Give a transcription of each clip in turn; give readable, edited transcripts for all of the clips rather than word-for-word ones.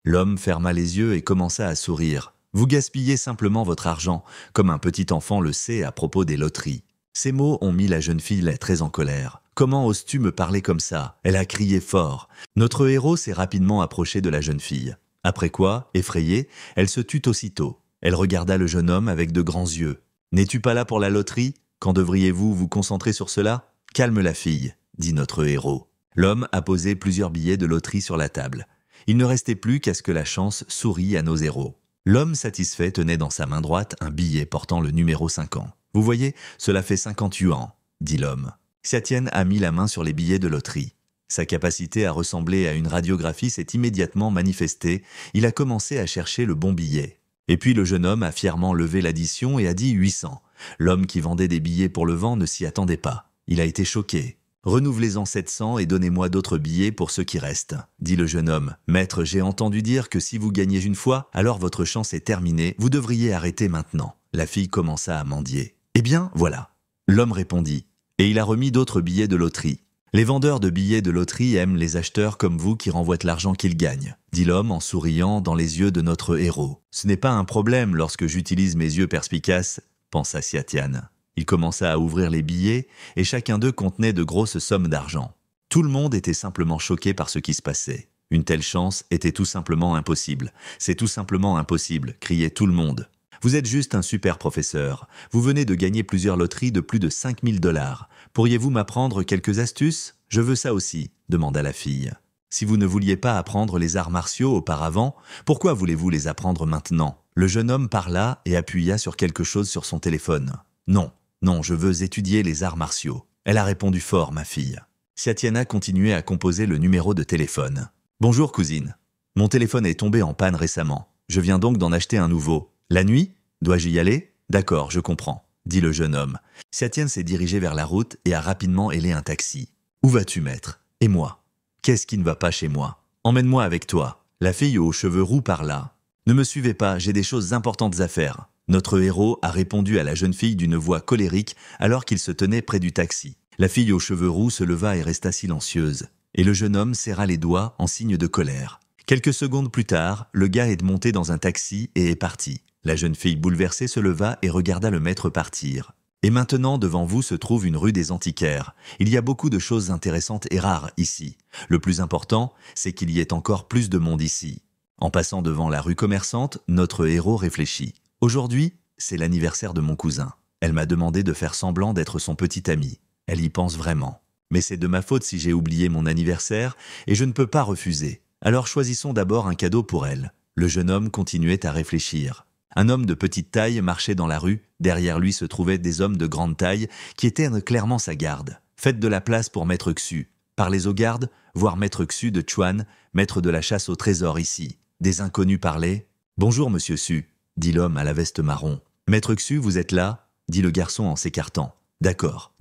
L'homme ferma les yeux et commença à sourire. Vous gaspillez simplement votre argent, comme un petit enfant le sait à propos des loteries. Ces mots ont mis la jeune fille très en colère. Comment oses-tu me parler comme ça? Elle a crié fort. Notre héros s'est rapidement approché de la jeune fille. Après quoi, effrayée, elle se tut aussitôt. Elle regarda le jeune homme avec de grands yeux. N'es-tu pas là pour la loterie? Quand devriez-vous vous concentrer sur cela? Calme la fille, dit notre héros. L'homme a posé plusieurs billets de loterie sur la table. Il ne restait plus qu'à ce que la chance sourie à nos héros. L'homme satisfait tenait dans sa main droite un billet portant le numéro 50. Vous voyez, cela fait 50 yuans, dit l'homme. Xiatian a mis la main sur les billets de loterie. Sa capacité à ressembler à une radiographie s'est immédiatement manifestée. Il a commencé à chercher le bon billet. Et puis le jeune homme a fièrement levé l'addition et a dit 800. L'homme qui vendait des billets pour le vent ne s'y attendait pas. Il a été choqué. Renouvelez-en 700 et donnez-moi d'autres billets pour ceux qui restent, dit le jeune homme. Maître, j'ai entendu dire que si vous gagnez une fois, alors votre chance est terminée, vous devriez arrêter maintenant. La fille commença à mendier. Eh bien, voilà. L'homme répondit. Et il a remis d'autres billets de loterie. Les vendeurs de billets de loterie aiment les acheteurs comme vous qui renvoient l'argent qu'ils gagnent, dit l'homme en souriant dans les yeux de notre héros. Ce n'est pas un problème lorsque j'utilise mes yeux perspicaces, pensa Xiatian. Il commença à ouvrir les billets et chacun d'eux contenait de grosses sommes d'argent. Tout le monde était simplement choqué par ce qui se passait. Une telle chance était tout simplement impossible. C'est tout simplement impossible, criait tout le monde. Vous êtes juste un super professeur. Vous venez de gagner plusieurs loteries de plus de 5000 $. Pourriez-vous m'apprendre quelques astuces? Je veux ça aussi, demanda la fille. Si vous ne vouliez pas apprendre les arts martiaux auparavant, pourquoi voulez-vous les apprendre maintenant? Le jeune homme parla et appuya sur quelque chose sur son téléphone. Non, je veux étudier les arts martiaux. Elle a répondu fort, ma fille. Xiatian continuait à composer le numéro de téléphone. Bonjour, cousine. Mon téléphone est tombé en panne récemment. Je viens donc d'en acheter un nouveau. La nuit? Dois-je y aller? D'accord, je comprends, dit le jeune homme. Xiatian s'est dirigé vers la route et a rapidement hélé un taxi. Où vas-tu, maître? Et moi? Qu'est-ce qui ne va pas chez moi? Emmène-moi avec toi. La fille aux cheveux roux parla. Ne me suivez pas, j'ai des choses importantes à faire. Notre héros a répondu à la jeune fille d'une voix colérique alors qu'il se tenait près du taxi. La fille aux cheveux roux se leva et resta silencieuse. Et le jeune homme serra les doigts en signe de colère. Quelques secondes plus tard, le gars est monté dans un taxi et est parti. La jeune fille bouleversée se leva et regarda le maître partir. Et maintenant, devant vous se trouve une rue des antiquaires. Il y a beaucoup de choses intéressantes et rares ici. Le plus important, c'est qu'il y ait encore plus de monde ici. En passant devant la rue commerçante, notre héros réfléchit. Aujourd'hui, c'est l'anniversaire de mon cousin. Elle m'a demandé de faire semblant d'être son petit ami. Elle y pense vraiment. Mais c'est de ma faute si j'ai oublié mon anniversaire et je ne peux pas refuser. Alors choisissons d'abord un cadeau pour elle. Le jeune homme continuait à réfléchir. Un homme de petite taille marchait dans la rue. Derrière lui se trouvaient des hommes de grande taille qui étaient clairement sa garde. Faites de la place pour Maître Xu. Parlez aux gardes, voir Maître Xu de Chuan, maître de la chasse au trésor ici. Des inconnus parlaient. Bonjour, monsieur Su, dit l'homme à la veste marron. Maître Xu, vous êtes là? Dit le garçon en s'écartant. D'accord.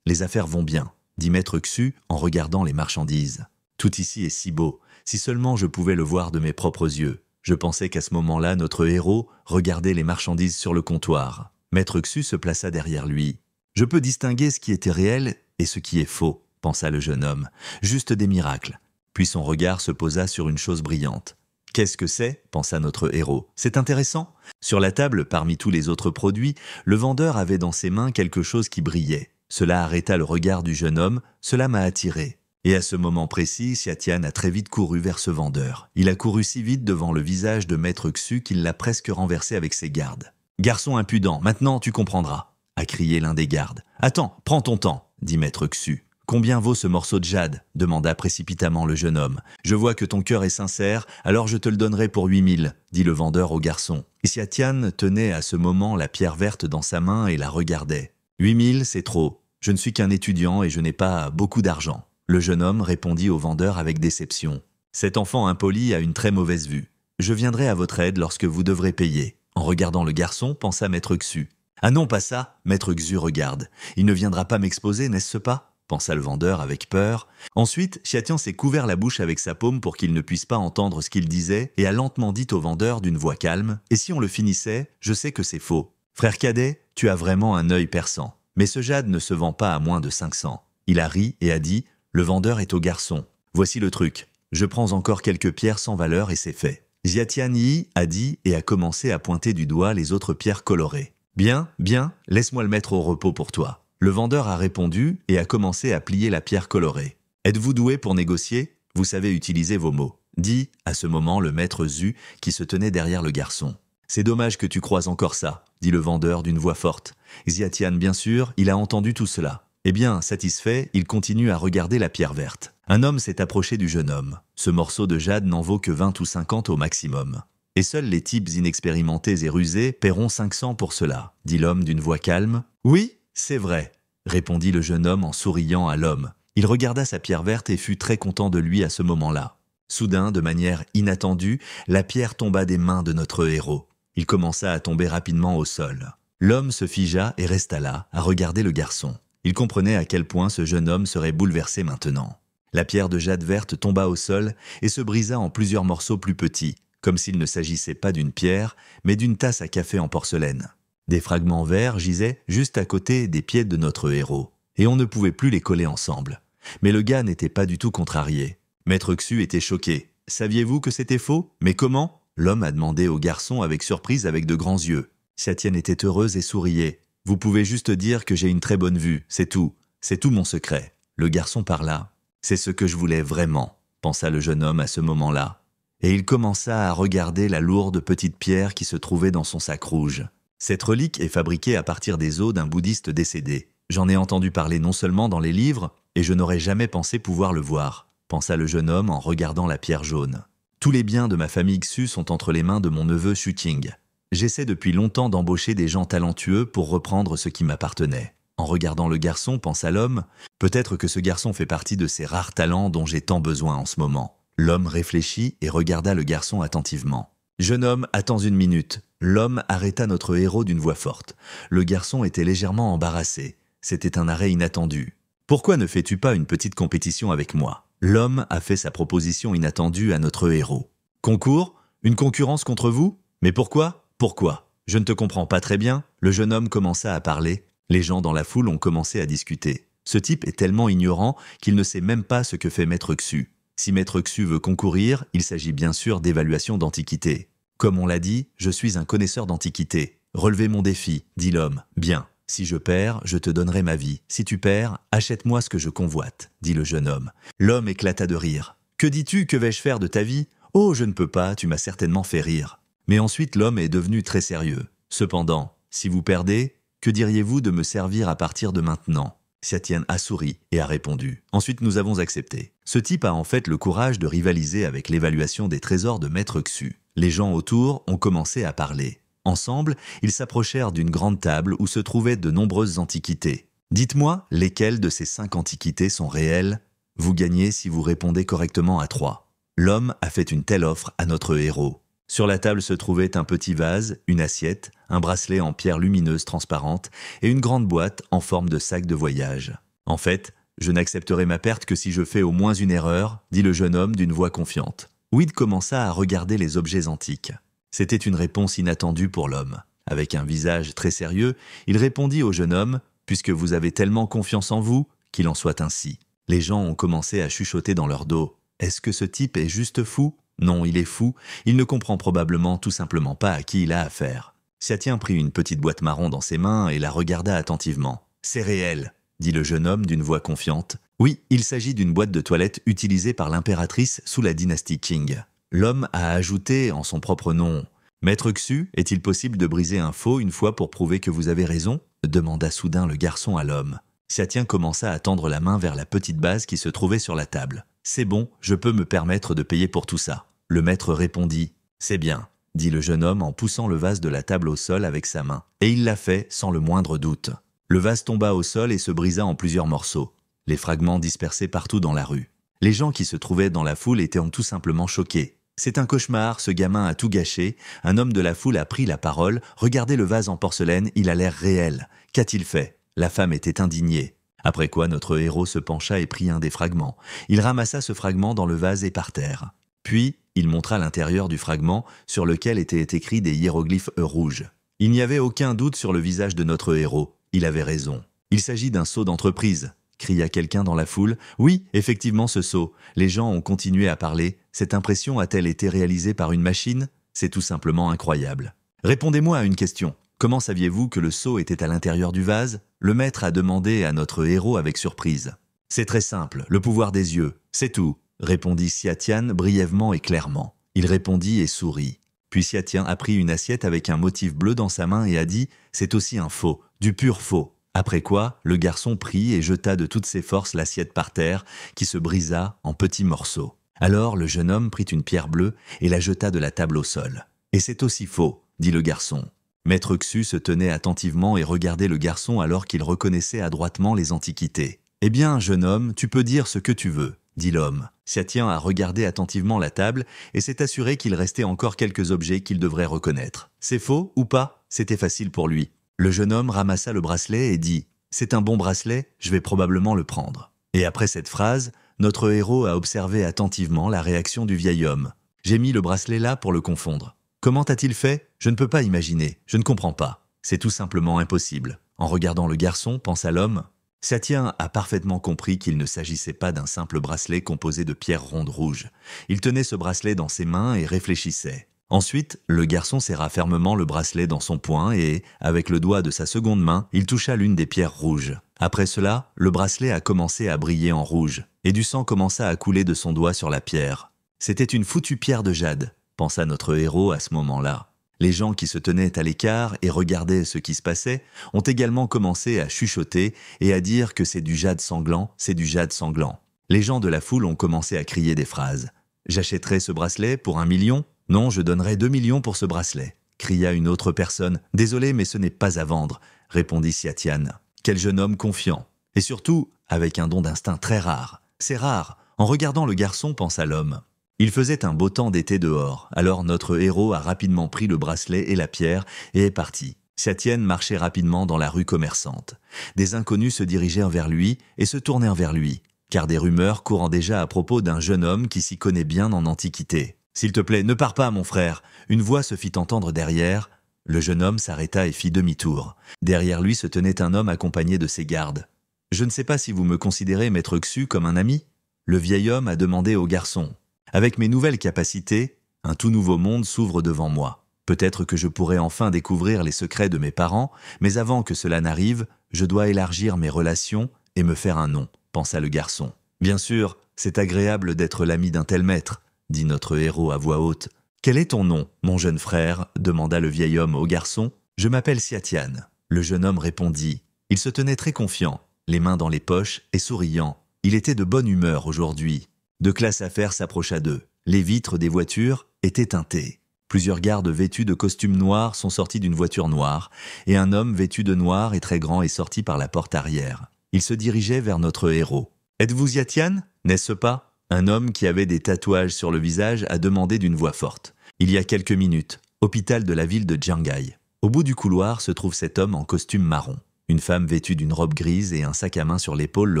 Les affaires vont bien, dit Maître Xu en regardant les marchandises. Tout ici est si beau. Si seulement je pouvais le voir de mes propres yeux. Je pensais qu'à ce moment-là, notre héros regardait les marchandises sur le comptoir. Maître Xu se plaça derrière lui. Je peux distinguer ce qui était réel et ce qui est faux, pensa le jeune homme. Juste des miracles. Puis son regard se posa sur une chose brillante. Qu'est-ce que c'est? Pensa notre héros. C'est intéressant. Sur la table, parmi tous les autres produits, le vendeur avait dans ses mains quelque chose qui brillait. Cela arrêta le regard du jeune homme, cela m'a attiré. Et à ce moment précis, Xiatian a très vite couru vers ce vendeur. Il a couru si vite devant le visage de Maître Xu qu'il l'a presque renversé avec ses gardes. « Garçon impudent, maintenant tu comprendras !» a crié l'un des gardes. « Attends, prends ton temps !» dit Maître Xu. « Combien vaut ce morceau de jade ?» demanda précipitamment le jeune homme. « Je vois que ton cœur est sincère, alors je te le donnerai pour 8000, dit le vendeur au garçon. Xiatian tenait à ce moment la pierre verte dans sa main et la regardait. « 8000, c'est trop. Je ne suis qu'un étudiant et je n'ai pas beaucoup d'argent. » Le jeune homme répondit au vendeur avec déception. « Cet enfant impoli a une très mauvaise vue. Je viendrai à votre aide lorsque vous devrez payer. » En regardant le garçon, pensa Maître Xu. « Ah non, pas ça, Maître Xu regarde. Il ne viendra pas m'exposer, n'est-ce pas ?» pensa le vendeur avec peur. Ensuite, Xiatian s'est couvert la bouche avec sa paume pour qu'il ne puisse pas entendre ce qu'il disait et a lentement dit au vendeur d'une voix calme « Et si on le finissait, je sais que c'est faux. Frère cadet, tu as vraiment un œil perçant. Mais ce jade ne se vend pas à moins de 500. » Il a ri et a dit « Le vendeur est au garçon. Voici le truc. Je prends encore quelques pierres sans valeur et c'est fait. Xiatian Yi a dit et a commencé à pointer du doigt les autres pierres colorées. Bien, bien, laisse-moi le mettre au repos pour toi. Le vendeur a répondu et a commencé à plier la pierre colorée. Êtes-vous doué pour négocier? Vous savez utiliser vos mots, dit à ce moment le maître Zhu qui se tenait derrière le garçon. C'est dommage que tu croises encore ça, dit le vendeur d'une voix forte. Xiatian, bien sûr, il a entendu tout cela. Eh bien, satisfait, il continue à regarder la pierre verte. Un homme s'est approché du jeune homme. Ce morceau de jade n'en vaut que 20 ou 50 au maximum. Et seuls les types inexpérimentés et rusés paieront 500 pour cela, dit l'homme d'une voix calme. Oui, c'est vrai, répondit le jeune homme en souriant à l'homme. Il regarda sa pierre verte et fut très content de lui à ce moment-là. Soudain, de manière inattendue, la pierre tomba des mains de notre héros. Il commença à tomber rapidement au sol. L'homme se figea et resta là, à regarder le garçon. Il comprenait à quel point ce jeune homme serait bouleversé maintenant. La pierre de jade verte tomba au sol et se brisa en plusieurs morceaux plus petits, comme s'il ne s'agissait pas d'une pierre, mais d'une tasse à café en porcelaine. Des fragments verts gisaient juste à côté des pieds de notre héros, et on ne pouvait plus les coller ensemble. Mais le gars n'était pas du tout contrarié. Maître Xu était choqué. « Saviez-vous que c'était faux? Mais comment ?» L'homme a demandé au garçon avec surprise avec de grands yeux. Xiatian était heureuse et souriait. « Vous pouvez juste dire que j'ai une très bonne vue, c'est tout. C'est tout mon secret. » Le garçon parla. « C'est ce que je voulais vraiment, » pensa le jeune homme à ce moment-là. Et il commença à regarder la lourde petite pierre qui se trouvait dans son sac rouge. Cette relique est fabriquée à partir des os d'un bouddhiste décédé. J'en ai entendu parler non seulement dans les livres, et je n'aurais jamais pensé pouvoir le voir, pensa le jeune homme en regardant la pierre jaune. Tous les biens de ma famille Xu sont entre les mains de mon neveu Xuting. J'essaie depuis longtemps d'embaucher des gens talentueux pour reprendre ce qui m'appartenait. En regardant le garçon, pensa l'homme, peut-être que ce garçon fait partie de ces rares talents dont j'ai tant besoin en ce moment. L'homme réfléchit et regarda le garçon attentivement. « Jeune homme, attends une minute. » L'homme arrêta notre héros d'une voix forte. Le garçon était légèrement embarrassé. C'était un arrêt inattendu. « Pourquoi ne fais-tu pas une petite compétition avec moi ?» L'homme a fait sa proposition inattendue à notre héros. « Concours? Une concurrence contre vous? Mais pourquoi? Pourquoi? Je ne te comprends pas très bien. » Le jeune homme commença à parler. Les gens dans la foule ont commencé à discuter. Ce type est tellement ignorant qu'il ne sait même pas ce que fait Maître Xu. Si Maître Xu veut concourir, il s'agit bien sûr d'évaluation d'antiquité. Comme on l'a dit, je suis un connaisseur d'antiquité. Relevez mon défi, dit l'homme. Bien. Si je perds, je te donnerai ma vie. Si tu perds, achète-moi ce que je convoite, dit le jeune homme. L'homme éclata de rire. Que dis-tu, que vais-je faire de ta vie? Oh, je ne peux pas, tu m'as certainement fait rire. Mais ensuite l'homme est devenu très sérieux. Cependant, si vous perdez, que diriez-vous de me servir à partir de maintenant? Xiatian a souri et a répondu. Ensuite nous avons accepté. Ce type a en fait le courage de rivaliser avec l'évaluation des trésors de Maître Xu. Les gens autour ont commencé à parler. Ensemble, ils s'approchèrent d'une grande table où se trouvaient de nombreuses antiquités. Dites-moi, lesquelles de ces 5 antiquités sont réelles? Vous gagnez si vous répondez correctement à 3. L'homme a fait une telle offre à notre héros. Sur la table se trouvait un petit vase, une assiette, un bracelet en pierre lumineuse transparente et une grande boîte en forme de sac de voyage. En fait, je n'accepterai ma perte que si je fais au moins une erreur, dit le jeune homme d'une voix confiante. Wid commença à regarder les objets antiques. C'était une réponse inattendue pour l'homme. Avec un visage très sérieux, il répondit au jeune homme « Puisque vous avez tellement confiance en vous, qu'il en soit ainsi. » Les gens ont commencé à chuchoter dans leur dos. « Est-ce que ce type est juste fou? Non, il est fou. Il ne comprend probablement tout simplement pas à qui il a affaire. » Xiatian prit une petite boîte marron dans ses mains et la regarda attentivement. « C'est réel, » dit le jeune homme d'une voix confiante. « Oui, il s'agit d'une boîte de toilette utilisée par l'impératrice sous la dynastie Qing. » L'homme a ajouté en son propre nom « Maître Xu, est-il possible de briser un faux une fois pour prouver que vous avez raison ?» demanda soudain le garçon à l'homme. Xiatian commença à tendre la main vers la petite base qui se trouvait sur la table. « C'est bon, je peux me permettre de payer pour tout ça. » Le maître répondit « C'est bien », dit le jeune homme en poussant le vase de la table au sol avec sa main. Et il l'a fait sans le moindre doute. Le vase tomba au sol et se brisa en plusieurs morceaux. Les fragments dispersés partout dans la rue. Les gens qui se trouvaient dans la foule étaient tout simplement choqués. « C'est un cauchemar, ce gamin a tout gâché. » Un homme de la foule a pris la parole. « Regardez le vase en porcelaine, il a l'air réel. Qu'a-t-il fait ?» La femme était indignée. Après quoi notre héros se pencha et prit un des fragments. Il ramassa ce fragment dans le vase et par terre. Puis, il montra l'intérieur du fragment sur lequel étaient écrits des hiéroglyphes rouges. Il n'y avait aucun doute sur le visage de notre héros. Il avait raison. Il s'agit d'un sceau d'entreprise. cria quelqu'un dans la foule. Oui, effectivement ce saut. Les gens ont continué à parler. Cette impression a-t-elle été réalisée par une machine? C'est tout simplement incroyable. Répondez-moi à une question. Comment saviez-vous que le seau était à l'intérieur du vase? Le maître a demandé à notre héros avec surprise. C'est très simple, le pouvoir des yeux, c'est tout, répondit Xiatian brièvement et clairement. Il répondit et sourit. Puis Xiatian a pris une assiette avec un motif bleu dans sa main et a dit « C'est aussi un faux, du pur faux ». Après quoi, le garçon prit et jeta de toutes ses forces l'assiette par terre, qui se brisa en petits morceaux. Alors le jeune homme prit une pierre bleue et la jeta de la table au sol. « Et c'est aussi faux », dit le garçon. Maître Xu se tenait attentivement et regardait le garçon alors qu'il reconnaissait adroitement les antiquités. « Eh bien, jeune homme, tu peux dire ce que tu veux », dit l'homme. Xiatian a regardé attentivement la table et s'est assuré qu'il restait encore quelques objets qu'il devrait reconnaître. C'est faux ou pas? C'était facile pour lui. Le jeune homme ramassa le bracelet et dit « C'est un bon bracelet, je vais probablement le prendre ». Et après cette phrase, notre héros a observé attentivement la réaction du vieil homme. « J'ai mis le bracelet là pour le confondre. Comment a-t-il fait? Je ne peux pas imaginer, je ne comprends pas. C'est tout simplement impossible. » En regardant le garçon, pensa l'homme. Xiatian a parfaitement compris qu'il ne s'agissait pas d'un simple bracelet composé de pierres rondes rouges. Il tenait ce bracelet dans ses mains et réfléchissait. Ensuite, le garçon serra fermement le bracelet dans son poing et, avec le doigt de sa seconde main, il toucha l'une des pierres rouges. Après cela, le bracelet a commencé à briller en rouge, et du sang commença à couler de son doigt sur la pierre. C'était une foutue pierre de jade, pensa notre héros à ce moment-là. Les gens qui se tenaient à l'écart et regardaient ce qui se passait ont également commencé à chuchoter et à dire que c'est du jade sanglant, c'est du jade sanglant. Les gens de la foule ont commencé à crier des phrases. « J'achèterai ce bracelet pour 1 million ? Non, je donnerai 2 millions pour ce bracelet », cria une autre personne. « Désolé, mais ce n'est pas à vendre », répondit Xiatian. Quel jeune homme confiant. Et surtout, avec un don d'instinct très rare. C'est rare. En regardant le garçon, pensa l'homme. Il faisait un beau temps d'été dehors, alors notre héros a rapidement pris le bracelet et la pierre et est parti. Xiatian marchait rapidement dans la rue commerçante. Des inconnus se dirigeaient vers lui et se tournaient vers lui, car des rumeurs courant déjà à propos d'un jeune homme qui s'y connaît bien en antiquité. « S'il te plaît, ne pars pas, mon frère !» Une voix se fit entendre derrière. Le jeune homme s'arrêta et fit demi-tour. Derrière lui se tenait un homme accompagné de ses gardes. « Je ne sais pas si vous me considérez, maître Xu, comme un ami ?» Le vieil homme a demandé au garçon. Avec mes nouvelles capacités, un tout nouveau monde s'ouvre devant moi. Peut-être que je pourrai enfin découvrir les secrets de mes parents, mais avant que cela n'arrive, je dois élargir mes relations et me faire un nom, pensa le garçon. Bien sûr, c'est agréable d'être l'ami d'un tel maître, dit notre héros à voix haute. Quel est ton nom, mon jeune frère? Demanda le vieil homme au garçon. Je m'appelle Xiatian. Le jeune homme répondit. Il se tenait très confiant, les mains dans les poches et souriant. Il était de bonne humeur aujourd'hui. De classe à faire s'approcha d'eux. Les vitres des voitures étaient teintées. Plusieurs gardes vêtus de costumes noirs sont sortis d'une voiture noire, et un homme vêtu de noir et très grand est sorti par la porte arrière. Il se dirigeait vers notre héros. « Êtes-vous Xiatian, n'est-ce pas ?» Un homme qui avait des tatouages sur le visage a demandé d'une voix forte. Il y a quelques minutes, hôpital de la ville de Jiangai. Au bout du couloir se trouve cet homme en costume marron. Une femme vêtue d'une robe grise et un sac à main sur l'épaule le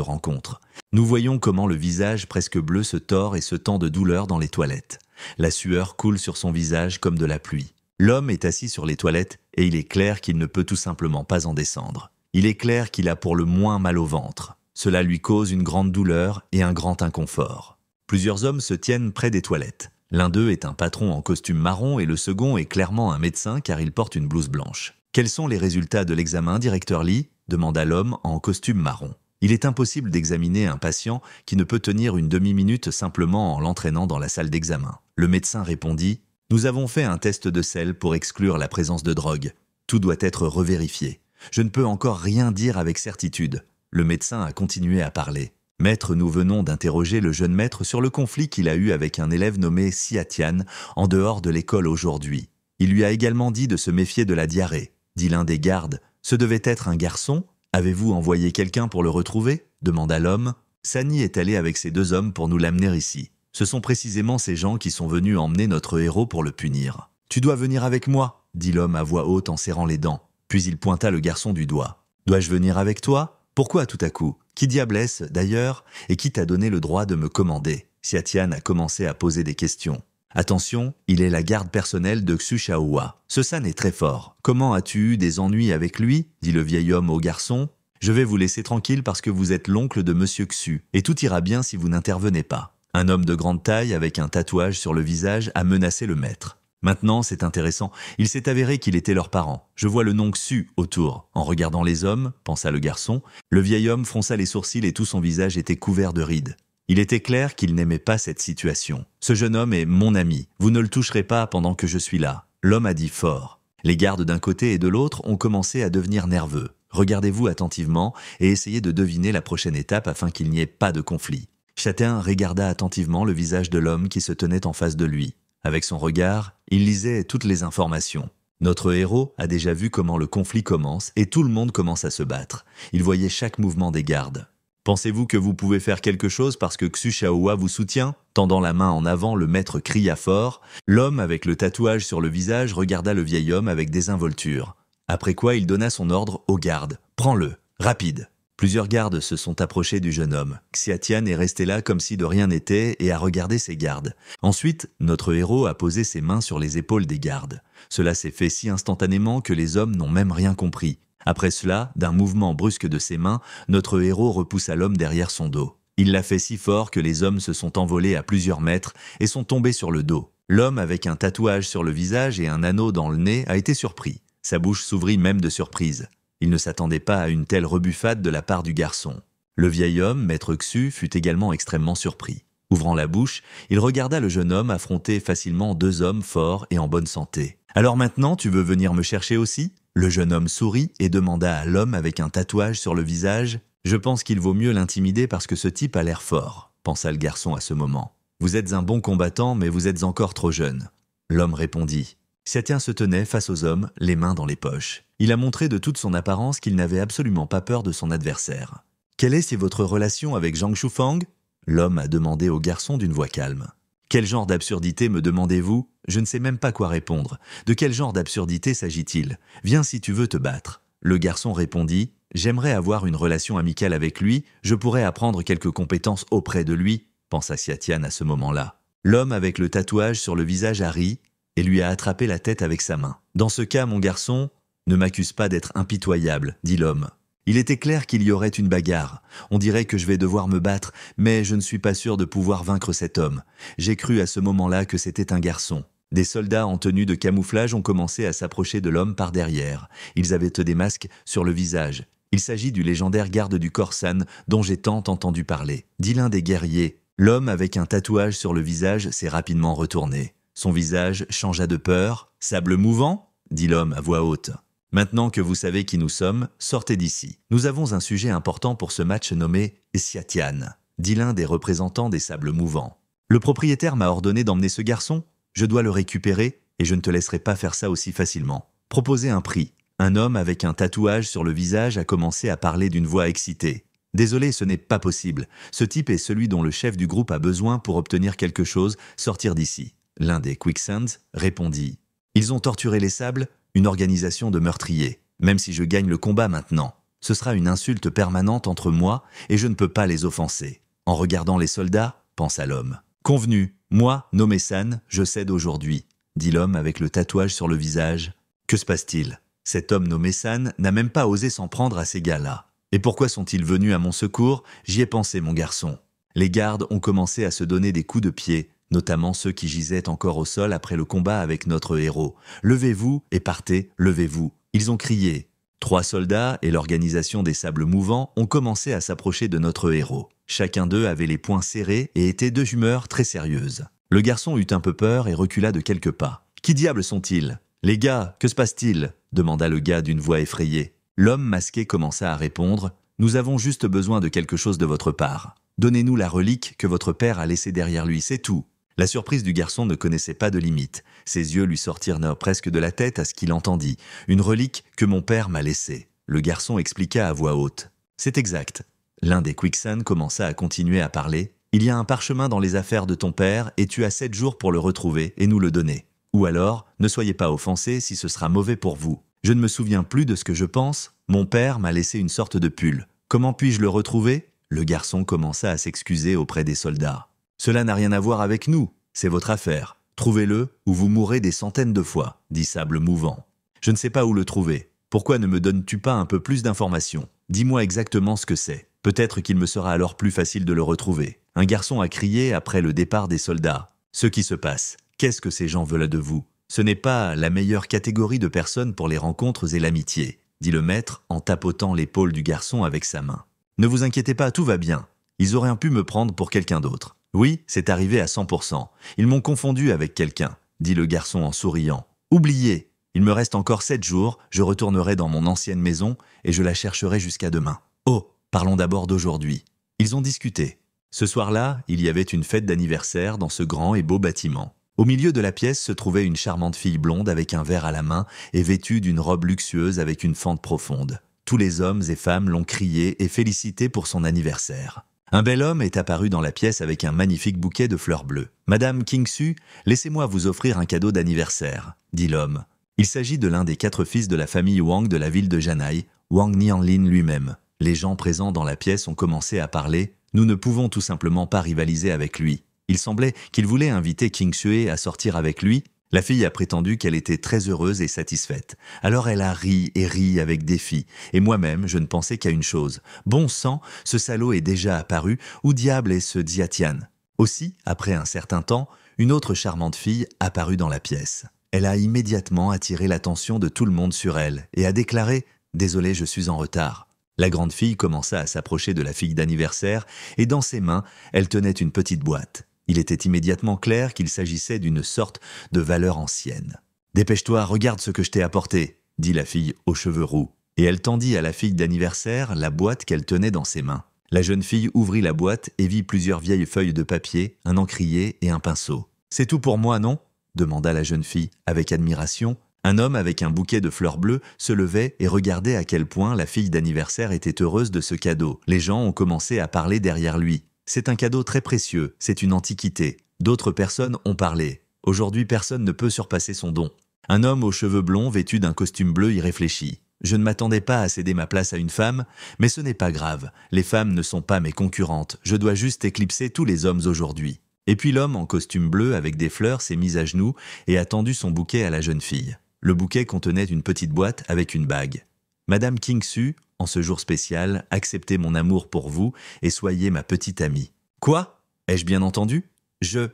rencontre. Nous voyons comment le visage presque bleu se tord et se tend de douleur dans les toilettes. La sueur coule sur son visage comme de la pluie. L'homme est assis sur les toilettes et il est clair qu'il ne peut tout simplement pas en descendre. Il est clair qu'il a pour le moins mal au ventre. Cela lui cause une grande douleur et un grand inconfort. Plusieurs hommes se tiennent près des toilettes. L'un d'eux est un patron en costume marron et le second est clairement un médecin car il porte une blouse blanche. « Quels sont les résultats de l'examen, directeur Lee ?» demanda l'homme en costume marron. Il est impossible d'examiner un patient qui ne peut tenir une demi-minute simplement en l'entraînant dans la salle d'examen. Le médecin répondit « Nous avons fait un test de sel pour exclure la présence de drogue. Tout doit être revérifié. Je ne peux encore rien dire avec certitude. » Le médecin a continué à parler. « Maître, nous venons d'interroger le jeune maître sur le conflit qu'il a eu avec un élève nommé Xiatian en dehors de l'école aujourd'hui. Il lui a également dit de se méfier de la diarrhée. » Dit l'un des gardes. « Ce devait être un garçon ? Avez-vous envoyé quelqu'un pour le retrouver ?» demanda l'homme. « Sani est allé avec ces 2 hommes pour nous l'amener ici. Ce sont précisément ces gens qui sont venus emmener notre héros pour le punir. »« Tu dois venir avec moi » dit l'homme à voix haute en serrant les dents. Puis il pointa le garçon du doigt. « Dois-je venir avec toi ? Pourquoi tout à coup ? Qui diable est-ce, d'ailleurs, et qui t'a donné le droit de me commander ?» Xiatian a commencé à poser des questions. Attention, il est la garde personnelle de Xu Shaohua. Ce san est très fort. Comment as-tu eu des ennuis avec lui ? Dit le vieil homme au garçon. Je vais vous laisser tranquille parce que vous êtes l'oncle de Monsieur Xu, et tout ira bien si vous n'intervenez pas. » Un homme de grande taille avec un tatouage sur le visage a menacé le maître. Maintenant, c'est intéressant, il s'est avéré qu'il était leur parent. Je vois le nom Xu autour. En regardant les hommes, pensa le garçon, le vieil homme fronça les sourcils et tout son visage était couvert de rides. Il était clair qu'il n'aimait pas cette situation. « Ce jeune homme est mon ami, vous ne le toucherez pas pendant que je suis là. » L'homme a dit fort. Les gardes d'un côté et de l'autre ont commencé à devenir nerveux. Regardez-vous attentivement et essayez de deviner la prochaine étape afin qu'il n'y ait pas de conflit. Chacun regarda attentivement le visage de l'homme qui se tenait en face de lui. Avec son regard, il lisait toutes les informations. Notre héros a déjà vu comment le conflit commence et tout le monde commence à se battre. Il voyait chaque mouvement des gardes. Pensez-vous que vous pouvez faire quelque chose parce que Xu Shaohua vous soutient? Tendant la main en avant, le maître cria fort. L'homme avec le tatouage sur le visage regarda le vieil homme avec désinvolture. Après quoi, il donna son ordre aux gardes. « Prends-le, rapide !» Plusieurs gardes se sont approchés du jeune homme. Xiatian est resté là comme si de rien n'était et a regardé ses gardes. Ensuite, notre héros a posé ses mains sur les épaules des gardes. Cela s'est fait si instantanément que les hommes n'ont même rien compris. Après cela, d'un mouvement brusque de ses mains, notre héros repoussa l'homme derrière son dos. Il l'a fait si fort que les hommes se sont envolés à plusieurs mètres et sont tombés sur le dos. L'homme avec un tatouage sur le visage et un anneau dans le nez a été surpris. Sa bouche s'ouvrit même de surprise. Il ne s'attendait pas à une telle rebuffade de la part du garçon. Le vieil homme, maître Xu, fut également extrêmement surpris. Ouvrant la bouche, il regarda le jeune homme affronter facilement deux hommes forts et en bonne santé. « Alors maintenant, tu veux venir me chercher aussi ?» Le jeune homme sourit et demanda à l'homme avec un tatouage sur le visage « Je pense qu'il vaut mieux l'intimider parce que ce type a l'air fort », pensa le garçon à ce moment. « Vous êtes un bon combattant, mais vous êtes encore trop jeune. » L'homme répondit. Xiatian se tenait face aux hommes, les mains dans les poches. Il a montré de toute son apparence qu'il n'avait absolument pas peur de son adversaire. « Quelle est votre relation avec Zhang Shufang ?» L'homme a demandé au garçon d'une voix calme. « Quel genre d'absurdité me demandez-vous ? Je ne sais même pas quoi répondre. De quel genre d'absurdité s'agit-il ? Viens si tu veux te battre. » Le garçon répondit. « J'aimerais avoir une relation amicale avec lui, je pourrais apprendre quelques compétences auprès de lui, » pensa Xiatian à ce moment-là. L'homme avec le tatouage sur le visage a ri et lui a attrapé la tête avec sa main. « Dans ce cas, mon garçon, ne m'accuse pas d'être impitoyable, » dit l'homme. Il était clair qu'il y aurait une bagarre. On dirait que je vais devoir me battre, mais je ne suis pas sûr de pouvoir vaincre cet homme. J'ai cru à ce moment-là que c'était un garçon. Des soldats en tenue de camouflage ont commencé à s'approcher de l'homme par derrière. Ils avaient des masques sur le visage. Il s'agit du légendaire garde du Corsan dont j'ai tant entendu parler, dit l'un des guerriers. L'homme avec un tatouage sur le visage s'est rapidement retourné. Son visage changea de peur. « Sable mouvant ?» dit l'homme à voix haute. « Maintenant que vous savez qui nous sommes, sortez d'ici. Nous avons un sujet important pour ce match nommé Xiatian, dit l'un des représentants des sables mouvants. Le propriétaire m'a ordonné d'emmener ce garçon. Je dois le récupérer et je ne te laisserai pas faire ça aussi facilement. Proposez un prix. » Un homme avec un tatouage sur le visage a commencé à parler d'une voix excitée. « Désolé, ce n'est pas possible. Ce type est celui dont le chef du groupe a besoin pour obtenir quelque chose, sortir d'ici. » L'un des Quicksands répondit. « Ils ont torturé les sables, une organisation de meurtriers. Même si je gagne le combat maintenant, ce sera une insulte permanente entre moi et je ne peux pas les offenser. » En regardant les soldats, pensa l'homme. « Convenu, moi, Nome-san, je cède aujourd'hui, » dit l'homme avec le tatouage sur le visage. « Que se passe-t-il ? Cet homme Nome-san n'a même pas osé s'en prendre à ces gars-là. Et pourquoi sont-ils venus à mon secours ? J'y ai pensé, mon garçon. » Les gardes ont commencé à se donner des coups de pied, notamment ceux qui gisaient encore au sol après le combat avec notre héros. « Levez-vous et partez, levez-vous !» Ils ont crié. 3 soldats et l'organisation des sables mouvants ont commencé à s'approcher de notre héros. Chacun d'eux avait les poings serrés et était d'humeur très sérieuse. Le garçon eut un peu peur et recula de quelques pas. « Qui diable sont-ils ? Les gars, que se passe-t-il » demanda le gars d'une voix effrayée. L'homme masqué commença à répondre. « Nous avons juste besoin de quelque chose de votre part. Donnez-nous la relique que votre père a laissée derrière lui, c'est tout. » La surprise du garçon ne connaissait pas de limite. Ses yeux lui sortirent presque de la tête à ce qu'il entendit. « Une relique que mon père m'a laissée. » Le garçon expliqua à voix haute. « C'est exact. » L'un des Quicksands commença à continuer à parler. « Il y a un parchemin dans les affaires de ton père et tu as 7 jours pour le retrouver et nous le donner. Ou alors, ne soyez pas offensés si ce sera mauvais pour vous. Je ne me souviens plus de ce que je pense. Mon père m'a laissé une sorte de pull. Comment puis-je le retrouver ?» Le garçon commença à s'excuser auprès des soldats. « Cela n'a rien à voir avec nous, c'est votre affaire. Trouvez-le ou vous mourrez des centaines de fois, » dit Sable Mouvant. « Je ne sais pas où le trouver. Pourquoi ne me donnes-tu pas un peu plus d'informations ? Dis-moi exactement ce que c'est. Peut-être qu'il me sera alors plus facile de le retrouver. » Un garçon a crié après le départ des soldats. « Ce qui se passe, qu'est-ce que ces gens veulent de vous? Ce n'est pas la meilleure catégorie de personnes pour les rencontres et l'amitié, » dit le maître en tapotant l'épaule du garçon avec sa main. « Ne vous inquiétez pas, tout va bien. Ils auraient pu me prendre pour quelqu'un d'autre. Oui, c'est arrivé à 100%. Ils m'ont confondu avec quelqu'un, » dit le garçon en souriant. « Oubliez, il me reste encore 7 jours, je retournerai dans mon ancienne maison et je la chercherai jusqu'à demain. Oh, parlons d'abord d'aujourd'hui. » Ils ont discuté. Ce soir-là, il y avait une fête d'anniversaire dans ce grand et beau bâtiment. Au milieu de la pièce se trouvait une charmante fille blonde avec un verre à la main et vêtue d'une robe luxueuse avec une fente profonde. Tous les hommes et femmes l'ont crié et félicité pour son anniversaire. Un bel homme est apparu dans la pièce avec un magnifique bouquet de fleurs bleues. « Madame Kingsu, laissez-moi vous offrir un cadeau d'anniversaire, » dit l'homme. Il s'agit de l'un des 4 fils de la famille Wang de la ville de Janai, Wang Nianlin lui-même. Les gens présents dans la pièce ont commencé à parler. « Nous ne pouvons tout simplement pas rivaliser avec lui. » Il semblait qu'il voulait inviter Kingsu à sortir avec lui. La fille a prétendu qu'elle était très heureuse et satisfaite. Alors elle a ri et ri avec défi. Et moi-même, je ne pensais qu'à une chose. Bon sang, ce salaud est déjà apparu. Où diable est ce Xiatian? Aussi, après un certain temps, une autre charmante fille apparut dans la pièce. Elle a immédiatement attiré l'attention de tout le monde sur elle et a déclaré « Désolé, je suis en retard ». La grande fille commença à s'approcher de la fille d'anniversaire et dans ses mains, elle tenait une petite boîte. Il était immédiatement clair qu'il s'agissait d'une sorte de valeur ancienne. « Dépêche-toi, regarde ce que je t'ai apporté », dit la fille aux cheveux roux. Et elle tendit à la fille d'anniversaire la boîte qu'elle tenait dans ses mains. La jeune fille ouvrit la boîte et vit plusieurs vieilles feuilles de papier, un encrier et un pinceau. « C'est tout pour moi, non ?» demanda la jeune fille avec admiration. Un homme avec un bouquet de fleurs bleues se levait et regardait à quel point la fille d'anniversaire était heureuse de ce cadeau. Les gens ont commencé à parler derrière lui. « C'est un cadeau très précieux, c'est une antiquité. » D'autres personnes ont parlé. « Aujourd'hui, personne ne peut surpasser son don. » Un homme aux cheveux blonds vêtu d'un costume bleu y réfléchit. « Je ne m'attendais pas à céder ma place à une femme, mais ce n'est pas grave. Les femmes ne sont pas mes concurrentes. Je dois juste éclipser tous les hommes aujourd'hui. » Et puis l'homme en costume bleu avec des fleurs s'est mis à genoux et a tendu son bouquet à la jeune fille. Le bouquet contenait une petite boîte avec une bague. « Madame Kingsu, en ce jour spécial, acceptez mon amour pour vous et soyez ma petite amie. »« Quoi ? Ai-je bien entendu ? Je... »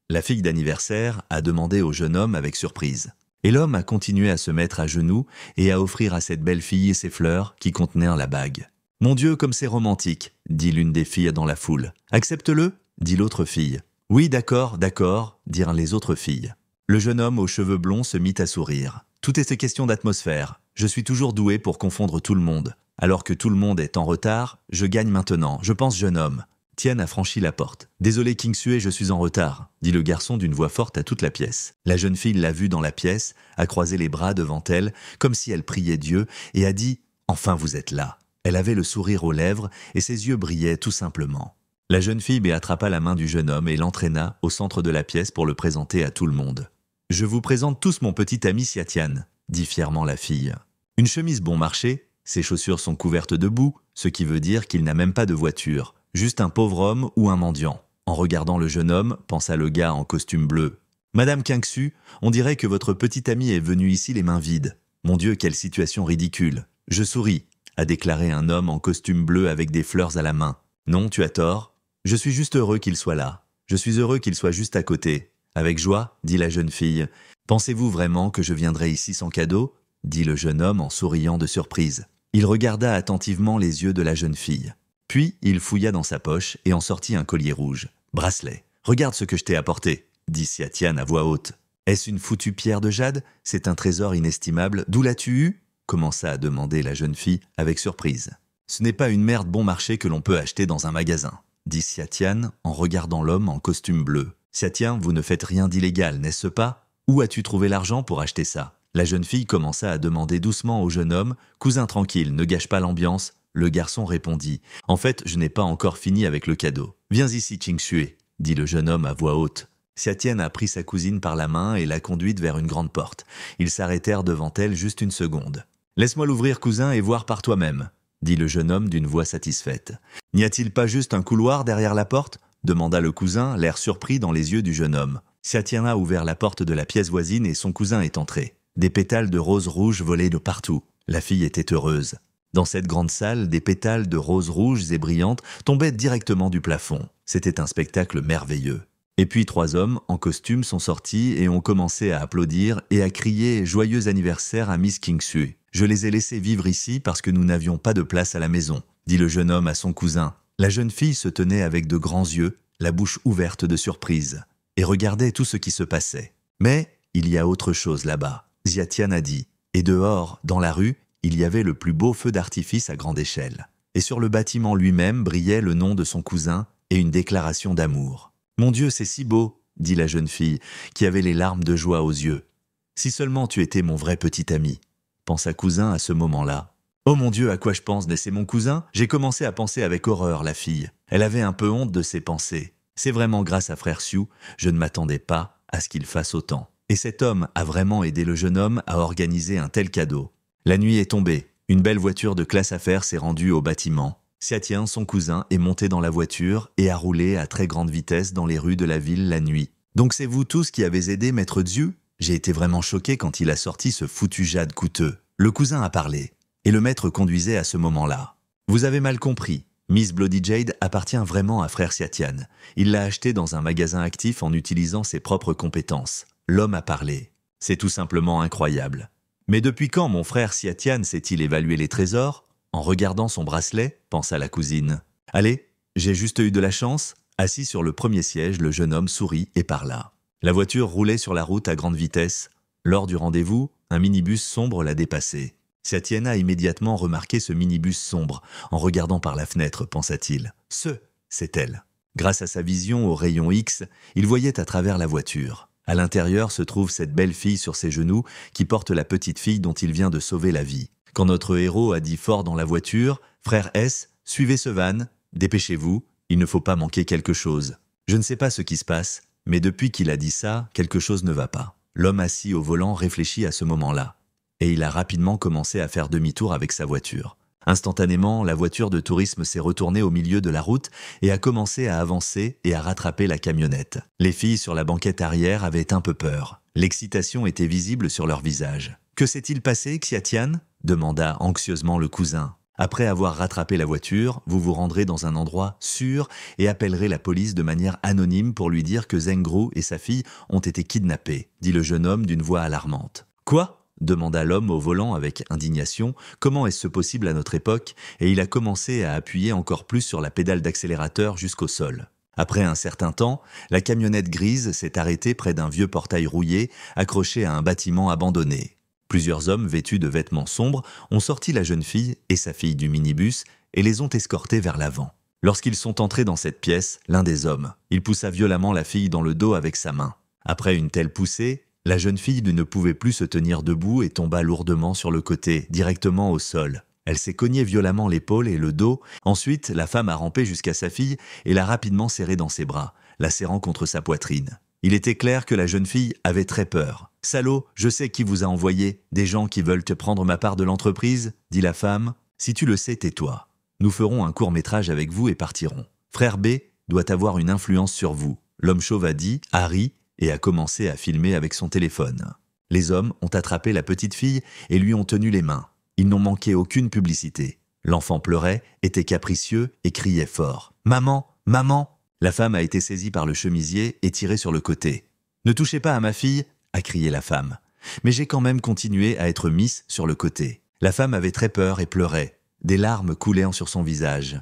La fille d'anniversaire a demandé au jeune homme avec surprise. Et l'homme a continué à se mettre à genoux et à offrir à cette belle fille ses fleurs qui contenaient la bague. « Mon Dieu, comme c'est romantique !» dit l'une des filles dans la foule. « Accepte-le » dit l'autre fille. « Oui, d'accord, d'accord » dirent les autres filles. Le jeune homme aux cheveux blonds se mit à sourire. « Tout est question d'atmosphère. Je suis toujours doué pour confondre tout le monde. Alors que tout le monde est en retard, je gagne maintenant, je pense jeune homme. » Tian a franchi la porte. « Désolé Kingsu, je suis en retard » dit le garçon d'une voix forte à toute la pièce. La jeune fille l'a vu dans la pièce, a croisé les bras devant elle, comme si elle priait Dieu, et a dit « Enfin vous êtes là ». Elle avait le sourire aux lèvres et ses yeux brillaient tout simplement. La jeune fille attrapa la main du jeune homme et l'entraîna au centre de la pièce pour le présenter à tout le monde. « Je vous présente tous mon petit ami Xiatian » dit fièrement la fille. Une chemise bon marché, ses chaussures sont couvertes de boue, ce qui veut dire qu'il n'a même pas de voiture. Juste un pauvre homme ou un mendiant. En regardant le jeune homme, pensa le gars en costume bleu. « Madame Kingsu, on dirait que votre petit ami est venu ici les mains vides. Mon Dieu, quelle situation ridicule. Je souris, » a déclaré un homme en costume bleu avec des fleurs à la main. « Non, tu as tort. Je suis juste heureux qu'il soit là. Je suis heureux qu'il soit juste à côté. » « Avec joie, » dit la jeune fille. « Pensez-vous vraiment que je viendrai ici sans cadeau ?» dit le jeune homme en souriant de surprise. Il regarda attentivement les yeux de la jeune fille. Puis il fouilla dans sa poche et en sortit un collier rouge. « Bracelet. Regarde ce que je t'ai apporté, » dit Xiatian à voix haute. « Est-ce une foutue pierre de jade? C'est un trésor inestimable. D'où l'as-tu eu ?» commença à demander la jeune fille avec surprise. « Ce n'est pas une merde bon marché que l'on peut acheter dans un magasin, » dit Xiatian en regardant l'homme en costume bleu. « Xiatian, vous ne faites rien d'illégal, n'est-ce pas? Où as-tu trouvé l'argent pour acheter ça ?» La jeune fille commença à demander doucement au jeune homme « Cousin tranquille, ne gâche pas l'ambiance. » Le garçon répondit « En fait, je n'ai pas encore fini avec le cadeau. Viens ici, Kingsu, » dit le jeune homme à voix haute. Xiatian a pris sa cousine par la main et l'a conduite vers une grande porte. Ils s'arrêtèrent devant elle juste une seconde. « Laisse-moi l'ouvrir, cousin, et voir par toi-même, » dit le jeune homme d'une voix satisfaite. « N'y a-t-il pas juste un couloir derrière la porte ?» demanda le cousin, l'air surpris dans les yeux du jeune homme. Xiatian a ouvert la porte de la pièce voisine et son cousin est entré. Des pétales de roses rouges volaient de partout. La fille était heureuse. Dans cette grande salle, des pétales de roses rouges et brillantes tombaient directement du plafond. C'était un spectacle merveilleux. Et puis 3 hommes en costume sont sortis et ont commencé à applaudir et à crier « Joyeux anniversaire à Miss Kingsue ». Je les ai laissés vivre ici parce que nous n'avions pas de place à la maison, dit le jeune homme à son cousin. La jeune fille se tenait avec de grands yeux, la bouche ouverte de surprise, et regardait tout ce qui se passait. Mais il y a autre chose là-bas, Xiatian a dit. Et dehors, dans la rue, il y avait le plus beau feu d'artifice à grande échelle. Et sur le bâtiment lui-même brillait le nom de son cousin et une déclaration d'amour. « Mon Dieu, c'est si beau !» dit la jeune fille, qui avait les larmes de joie aux yeux. « Si seulement tu étais mon vrai petit ami !» pensa cousin à ce moment-là. « Oh mon Dieu, à quoi je pense, mais c'est mon cousin ?» J'ai commencé à penser avec horreur, la fille. Elle avait un peu honte de ses pensées. C'est vraiment grâce à frère Xiu, je ne m'attendais pas à ce qu'il fasse autant. Et cet homme a vraiment aidé le jeune homme à organiser un tel cadeau. La nuit est tombée. Une belle voiture de classe affaires s'est rendue au bâtiment. Xiatian, son cousin, est monté dans la voiture et a roulé à très grande vitesse dans les rues de la ville la nuit. « Donc c'est vous tous qui avez aidé Maître Xiu ?» J'ai été vraiment choqué quand il a sorti ce foutu jade coûteux. Le cousin a parlé, et le maître conduisait à ce moment-là. « Vous avez mal compris. Miss Bloody Jade appartient vraiment à frère Xiatian. Il l'a acheté dans un magasin actif en utilisant ses propres compétences. L'homme a parlé. C'est tout simplement incroyable. Mais depuis quand mon frère Xiatian sait-il évaluer les trésors ? En regardant son bracelet, pensa la cousine. Allez, j'ai juste eu de la chance. Assis sur le premier siège, le jeune homme sourit et parla. La voiture roulait sur la route à grande vitesse. Lors du rendez-vous, un minibus sombre l'a dépassé. Xiatian a immédiatement remarqué ce minibus sombre, en regardant par la fenêtre, pensa-t-il. C'est elle. Grâce à sa vision au rayon X, il voyait à travers la voiture. À l'intérieur se trouve cette belle fille sur ses genoux qui porte la petite fille dont il vient de sauver la vie. Quand notre héros a dit fort dans la voiture « Frère S, suivez ce van, dépêchez-vous, il ne faut pas manquer quelque chose. » Je ne sais pas ce qui se passe, mais depuis qu'il a dit ça, quelque chose ne va pas. L'homme assis au volant réfléchit à ce moment-là. Et il a rapidement commencé à faire demi-tour avec sa voiture. Instantanément, la voiture de tourisme s'est retournée au milieu de la route et a commencé à avancer et à rattraper la camionnette. Les filles sur la banquette arrière avaient un peu peur. L'excitation était visible sur leur visage. « Que s'est-il passé, Xiatian ?» demanda anxieusement le cousin. « Après avoir rattrapé la voiture, vous vous rendrez dans un endroit sûr et appellerez la police de manière anonyme pour lui dire que Zhengrou et sa fille ont été kidnappés, dit le jeune homme d'une voix alarmante. « Quoi ?» demanda l'homme au volant avec indignation. « Comment est-ce possible à notre époque ?» Et il a commencé à appuyer encore plus sur la pédale d'accélérateur jusqu'au sol. Après un certain temps, la camionnette grise s'est arrêtée près d'un vieux portail rouillé accroché à un bâtiment abandonné. Plusieurs hommes vêtus de vêtements sombres ont sorti la jeune fille et sa fille du minibus et les ont escortés vers l'avant. Lorsqu'ils sont entrés dans cette pièce, l'un des hommes, il poussa violemment la fille dans le dos avec sa main. Après une telle poussée, la jeune fille ne pouvait plus se tenir debout et tomba lourdement sur le côté, directement au sol. Elle s'est cognée violemment l'épaule et le dos. Ensuite, la femme a rampé jusqu'à sa fille et l'a rapidement serrée dans ses bras, la serrant contre sa poitrine. Il était clair que la jeune fille avait très peur. « Salaud, je sais qui vous a envoyé. Des gens qui veulent te prendre ma part de l'entreprise ?» dit la femme. « Si tu le sais, tais-toi. Nous ferons un court-métrage avec vous et partirons. Frère B doit avoir une influence sur vous. » L'homme chauve a dit, a ri et a commencé à filmer avec son téléphone. Les hommes ont attrapé la petite fille et lui ont tenu les mains. Ils n'ont manqué aucune publicité. L'enfant pleurait, était capricieux et criait fort. « Maman, maman !» La femme a été saisie par le chemisier et tirée sur le côté. « Ne touchez pas à ma fille !» a crié la femme. Mais j'ai quand même continué à être mise sur le côté. La femme avait très peur et pleurait, des larmes coulaient sur son visage.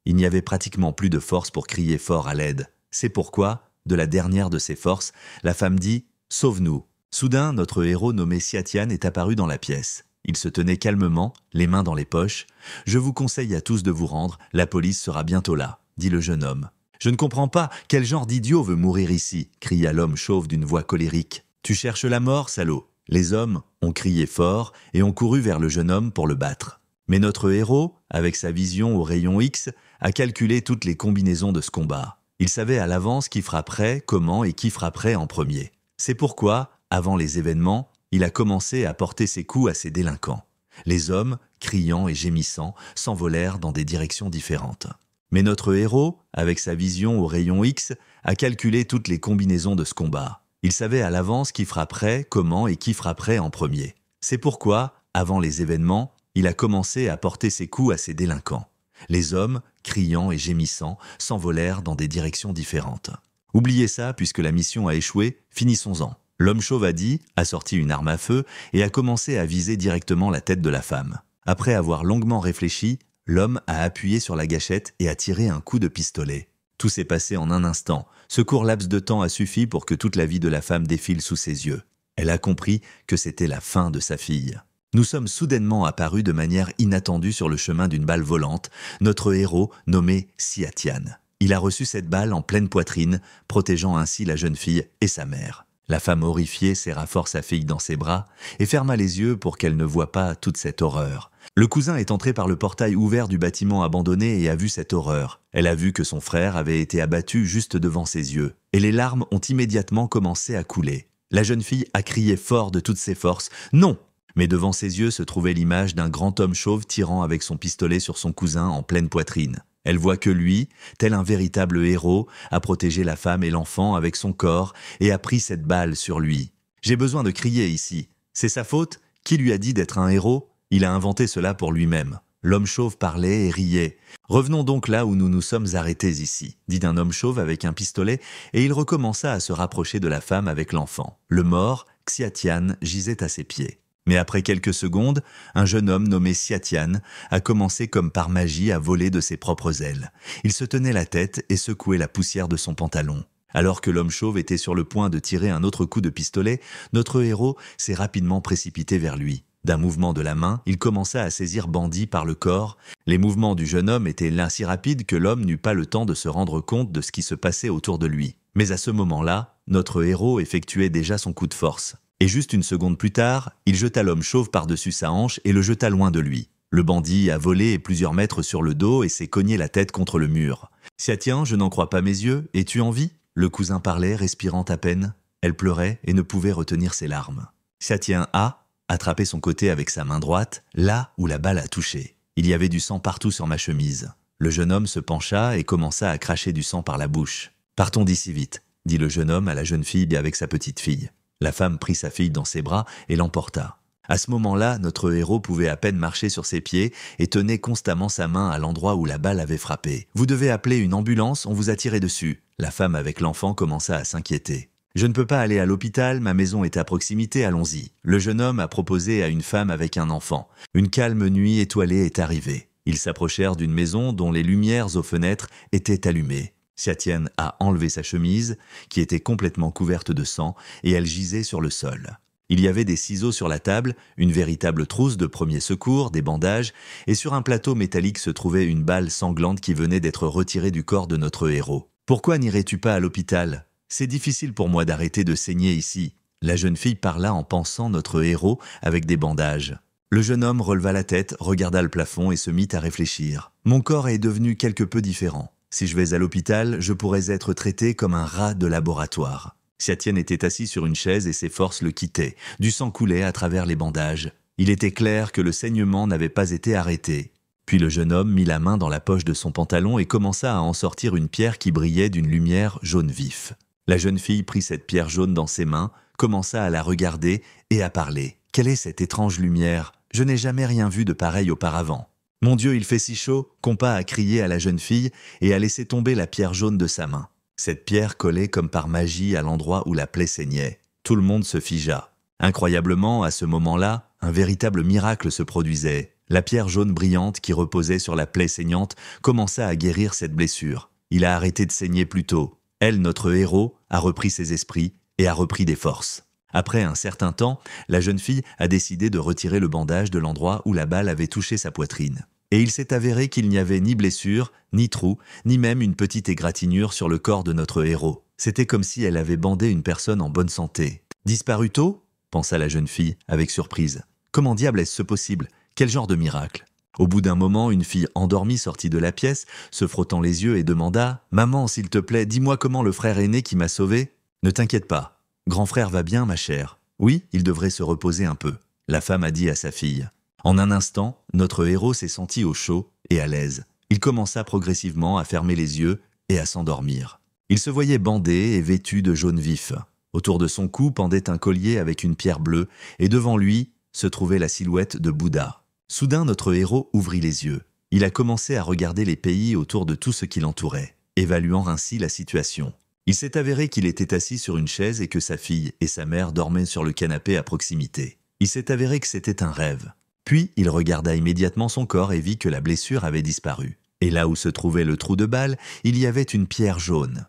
Il n'y avait pratiquement plus de force pour crier fort à l'aide. C'est pourquoi, de la dernière de ses forces, la femme dit « Sauve-nous !» Soudain, notre héros nommé Xiatian est apparu dans la pièce. Il se tenait calmement, les mains dans les poches. « Je vous conseille à tous de vous rendre, la police sera bientôt là, » dit le jeune homme. « Je ne comprends pas, quel genre d'idiot veut mourir ici ?» cria l'homme chauve d'une voix colérique. « Tu cherches la mort, salaud !» Les hommes ont crié fort et ont couru vers le jeune homme pour le battre. Mais notre héros, avec sa vision au rayon X, a calculé toutes les combinaisons de ce combat. Il savait à l'avance qui frapperait, comment et qui frapperait en premier. C'est pourquoi, avant les événements, il a commencé à porter ses coups à ses délinquants. Les hommes, criant et gémissant, s'envolèrent dans des directions différentes. Mais notre héros, avec sa vision au rayon X, a calculé toutes les combinaisons de ce combat. Il savait à l'avance qui frapperait, comment et qui frapperait en premier. C'est pourquoi, avant les événements, il a commencé à porter ses coups à ses délinquants. Les hommes, criant et gémissant, s'envolèrent dans des directions différentes. Oubliez ça, puisque la mission a échoué, finissons-en. L'homme chauve a dit, a sorti une arme à feu et a commencé à viser directement la tête de la femme. Après avoir longuement réfléchi, l'homme a appuyé sur la gâchette et a tiré un coup de pistolet. Tout s'est passé en un instant. Ce court laps de temps a suffi pour que toute la vie de la femme défile sous ses yeux. Elle a compris que c'était la fin de sa fille. Nous sommes soudainement apparus de manière inattendue sur le chemin d'une balle volante, notre héros nommé Siatian. Il a reçu cette balle en pleine poitrine, protégeant ainsi la jeune fille et sa mère. La femme horrifiée serra fort sa fille dans ses bras et ferma les yeux pour qu'elle ne voie pas toute cette horreur. Le cousin est entré par le portail ouvert du bâtiment abandonné et a vu cette horreur. Elle a vu que son frère avait été abattu juste devant ses yeux, et les larmes ont immédiatement commencé à couler. La jeune fille a crié fort de toutes ses forces « Non !» Mais devant ses yeux se trouvait l'image d'un grand homme chauve tirant avec son pistolet sur son cousin en pleine poitrine. Elle voit que lui, tel un véritable héros, a protégé la femme et l'enfant avec son corps et a pris cette balle sur lui. J'ai besoin de crier ici. C'est sa faute? Qui lui a dit d'être un héros? Il a inventé cela pour lui-même. L'homme chauve parlait et riait. « Revenons donc là où nous nous sommes arrêtés ici », dit un homme chauve avec un pistolet, et il recommença à se rapprocher de la femme avec l'enfant. Le mort, Xiatian, gisait à ses pieds. Mais après quelques secondes, un jeune homme nommé Siatian a commencé comme par magie à voler de ses propres ailes. Il se tenait la tête et secouait la poussière de son pantalon. Alors que l'homme chauve était sur le point de tirer un autre coup de pistolet, notre héros s'est rapidement précipité vers lui. D'un mouvement de la main, il commença à saisir Bandit par le corps. Les mouvements du jeune homme étaient là si rapides que l'homme n'eut pas le temps de se rendre compte de ce qui se passait autour de lui. Mais à ce moment-là, notre héros effectuait déjà son coup de force. Et juste une seconde plus tard, il jeta l'homme chauve par-dessus sa hanche et le jeta loin de lui. Le bandit a volé plusieurs mètres sur le dos et s'est cogné la tête contre le mur. « Siatian, je n'en crois pas mes yeux, es-tu en vie ?» Le cousin parlait, respirant à peine. Elle pleurait et ne pouvait retenir ses larmes. Siatian a attrapé son côté avec sa main droite, là où la balle a touché. Il y avait du sang partout sur ma chemise. Le jeune homme se pencha et commença à cracher du sang par la bouche. « Partons d'ici vite », dit le jeune homme à la jeune fille avec sa petite fille. La femme prit sa fille dans ses bras et l'emporta. À ce moment-là, notre héros pouvait à peine marcher sur ses pieds et tenait constamment sa main à l'endroit où la balle avait frappé. « Vous devez appeler une ambulance, on vous a tiré dessus. » La femme avec l'enfant commença à s'inquiéter. « Je ne peux pas aller à l'hôpital, ma maison est à proximité, allons-y. » Le jeune homme a proposé à une femme avec un enfant. Une calme nuit étoilée est arrivée. Ils s'approchèrent d'une maison dont les lumières aux fenêtres étaient allumées. Siatian a enlevé sa chemise, qui était complètement couverte de sang, et elle gisait sur le sol. Il y avait des ciseaux sur la table, une véritable trousse de premiers secours, des bandages, et sur un plateau métallique se trouvait une balle sanglante qui venait d'être retirée du corps de notre héros. « Pourquoi n'irais-tu pas à l'hôpital ? C'est difficile pour moi d'arrêter de saigner ici. » La jeune fille parla en pansant notre héros avec des bandages. Le jeune homme releva la tête, regarda le plafond et se mit à réfléchir. « Mon corps est devenu quelque peu différent. Si je vais à l'hôpital, je pourrais être traité comme un rat de laboratoire. » Siatian était assis sur une chaise et ses forces le quittaient. Du sang coulait à travers les bandages. Il était clair que le saignement n'avait pas été arrêté. Puis le jeune homme mit la main dans la poche de son pantalon et commença à en sortir une pierre qui brillait d'une lumière jaune vif. La jeune fille prit cette pierre jaune dans ses mains, commença à la regarder et à parler. « Quelle est cette étrange lumière ? Je n'ai jamais rien vu de pareil auparavant. » « Mon Dieu, il fait si chaud !» Compa a crié à la jeune fille et a laissé tomber la pierre jaune de sa main. Cette pierre collait comme par magie à l'endroit où la plaie saignait. Tout le monde se figea. Incroyablement, à ce moment-là, un véritable miracle se produisait. La pierre jaune brillante qui reposait sur la plaie saignante commença à guérir cette blessure. Il a arrêté de saigner plus tôt. Elle, notre héros, a repris ses esprits et a repris des forces. Après un certain temps, la jeune fille a décidé de retirer le bandage de l'endroit où la balle avait touché sa poitrine. Et il s'est avéré qu'il n'y avait ni blessure, ni trou, ni même une petite égratignure sur le corps de notre héros. C'était comme si elle avait bandé une personne en bonne santé. « Disparu tôt ?» pensa la jeune fille, avec surprise. « Comment diable est-ce possible? Quel genre de miracle ?» Au bout d'un moment, une fille endormie sortit de la pièce, se frottant les yeux et demanda « Maman, s'il te plaît, dis-moi comment le frère aîné qui m'a sauvé ?»« Ne t'inquiète pas. Grand frère va bien, ma chère. Oui, il devrait se reposer un peu. » La femme a dit à sa fille. En un instant, notre héros s'est senti au chaud et à l'aise. Il commença progressivement à fermer les yeux et à s'endormir. Il se voyait bandé et vêtu de jaune vif. Autour de son cou pendait un collier avec une pierre bleue et devant lui se trouvait la silhouette de Bouddha. Soudain, notre héros ouvrit les yeux. Il a commencé à regarder les pays autour de tout ce qui l'entourait, évaluant ainsi la situation. Il s'est avéré qu'il était assis sur une chaise et que sa fille et sa mère dormaient sur le canapé à proximité. Il s'est avéré que c'était un rêve. Puis, il regarda immédiatement son corps et vit que la blessure avait disparu. Et là où se trouvait le trou de balle, il y avait une pierre jaune.